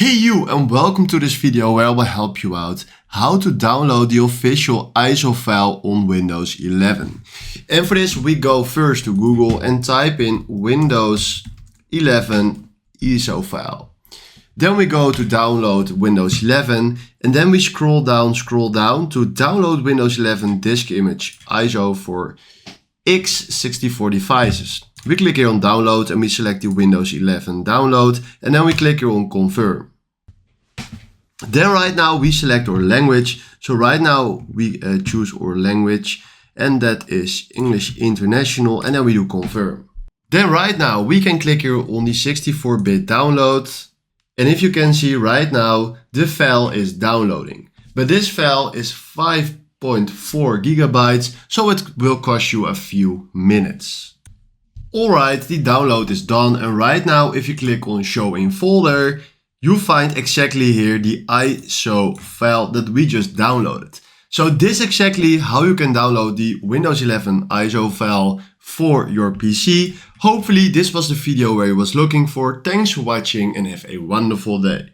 Hey you, and welcome to this video where I will help you out how to download the official ISO file on Windows 11. And for this we go first to Google and type in Windows 11 ISO file. Then we go to download Windows 11 and then we scroll down to download Windows 11 disk image ISO for x64 devices. We click here on download and we select the Windows 11 download and then we click here on confirm. Then right now we select our language. So right now we choose our language and that is English International and then we do confirm. Then right now we can click here on the 64-bit download and if you can see right now the file is downloading. But this file is 5.4 gigabytes, so it will cost you a few minutes. Alright, the download is done and right now if you click on show in folder, you find exactly here the ISO file that we just downloaded. So this is exactly how you can download the Windows 11 ISO file for your PC. Hopefully this was the video where you was looking for. Thanks for watching and have a wonderful day.